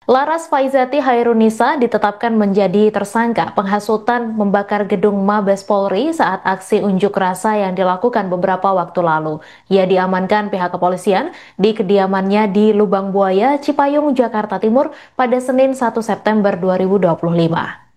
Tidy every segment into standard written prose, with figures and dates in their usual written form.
Laras Faizati Hairunisa ditetapkan menjadi tersangka penghasutan membakar gedung Mabes Polri saat aksi unjuk rasa yang dilakukan beberapa waktu lalu. Ia diamankan pihak kepolisian di kediamannya di Lubang Buaya, Cipayung, Jakarta Timur pada Senin 1 September 2025.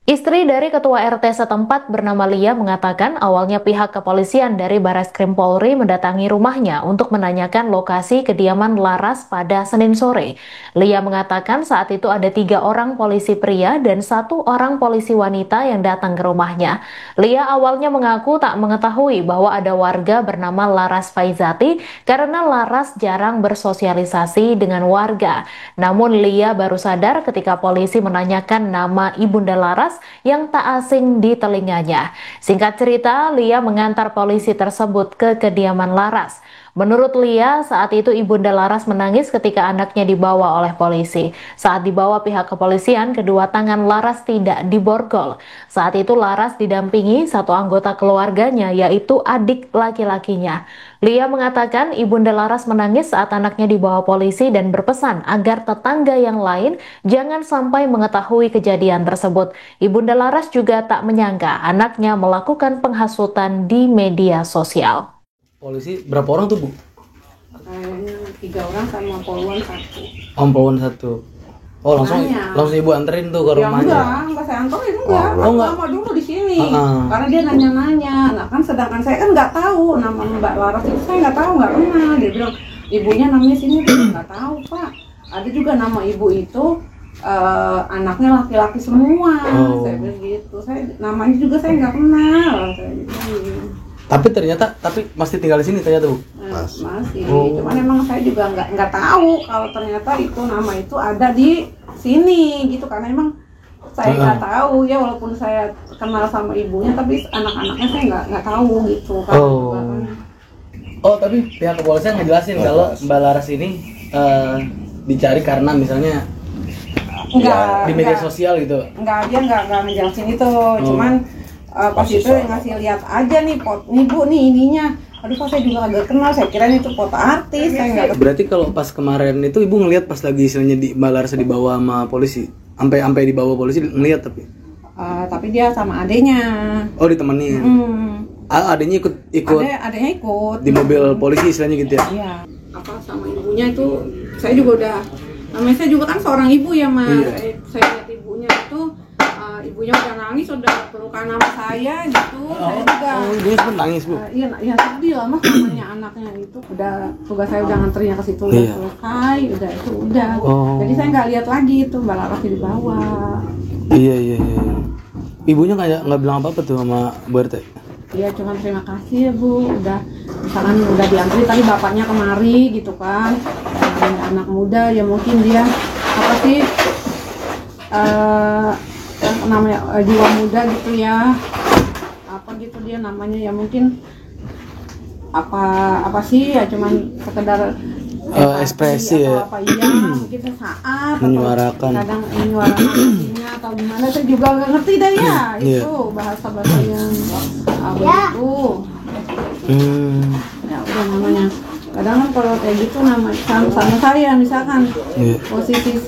Istri dari Ketua RT setempat bernama Lia mengatakan awalnya pihak kepolisian dari Barreskrim Polri mendatangi rumahnya untuk menanyakan lokasi kediaman Laras pada Senin sore. Lia mengatakan saat itu ada 3 orang polisi pria dan 1 orang polisi wanita yang datang ke rumahnya. Lia awalnya mengaku tak mengetahui bahwa ada warga bernama Laras Faizati karena Laras jarang bersosialisasi dengan warga. Namun Lia baru sadar ketika polisi menanyakan nama Ibunda Laras yang tak asing di telinganya. Singkat cerita, Lia mengantar polisi tersebut ke kediaman Laras. Menurut Lia, saat itu Ibunda Laras menangis ketika anaknya dibawa oleh polisi. Saat dibawa pihak kepolisian, kedua tangan Laras tidak diborgol. Saat itu Laras didampingi 1 anggota keluarganya, yaitu adik laki-lakinya. Lia mengatakan Ibunda Laras menangis saat anaknya dibawa polisi dan berpesan agar tetangga yang lain jangan sampai mengetahui kejadian tersebut. Ibunda Laras juga tak menyangka anaknya melakukan penghasutan di media sosial. Polisi berapa orang tuh, Bu? Kayaknya 3 orang sama poluan 1. Poluan 1. Oh, langsung Ibu anterin tuh ke rumahnya. Enggak saya anterin enggak. Enggak. Lama dulu di sini. Karena dia nanya-nanya. Nah, kan sedangkan saya kan nggak tahu nama Mbak Laras itu, saya nggak tahu, nggak kenal. Dia bilang ibunya namanya sini, dia nggak tahu, Pak. Ada juga nama ibu itu anaknya laki-laki semua. Saya bilang gitu. Saya namanya juga saya nggak kenal. Saya gitu. Tapi masih tinggal di sini ternyata, Bu. Masih. Cuman emang saya juga nggak tahu kalau ternyata itu nama itu ada di sini gitu, karena emang saya nggak tahu ya, walaupun saya kenal sama ibunya tapi anak-anaknya saya nggak tahu gitu kan. Tapi pihak kepolisian ngejelasin kalau Mbak Laras ini dicari karena misalnya di media sosial gitu. Dia nggak ngejelasin itu. Cuman pas itu ngasih lihat aja nih nih Bu, nih ininya. Aduh, kok saya juga agak kenal, saya kira itu foto artis. Saya nggak. Berarti kalau pas kemarin itu Ibu ngelihat pas lagi istilahnya di Mbak Laras dibawa sama polisi, sampai dibawa polisi ngelihat tapi dia sama adenya. Oh, ditemani. Adenya ikut. Adenya ikut di mobil polisi istilahnya gitu ya. Iya. Sama ibunya itu saya juga udah, namanya saya juga kan seorang ibu ya, Mas. Iya. Saya lihat ibunya itu ibunya udah nangis, udah pelukan nama saya gitu. Saya juga. Ibunya sempat nangis, Bu. Iya sedih lah, Mas, namanya anaknya itu. Udah tugas saya udah nganternya ke situ, udah selesai, udah. Jadi saya nggak lihat lagi itu Mbak Laras dibawa. Iya. Ibunya nggak bilang apa-apa tuh sama Bu RT? Iya, cuma terima kasih ya, Bu, misalkan udah diantri, tadi bapaknya kemari gitu kan. Anak muda ya, mungkin dia apa sih namanya jiwa muda gitu ya, apa gitu dia namanya ya, mungkin apa sih ya, cuman sekedar ekspresi ya, apa iya mungkin sesaat menyuarakan, kadang menyuarakan atau gimana, saya juga nggak ngerti deh ya. Itu bahasa yang begitu. Ya udah, namanya kadang kan kalau kayak gitu namanya sama saya misalkan posisi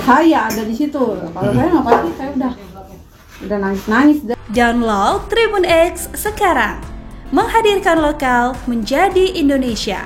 saya ada di situ, kalau saya nggak pasti, saya udah nangis. Download Tribun X sekarang, menghadirkan lokal menjadi Indonesia.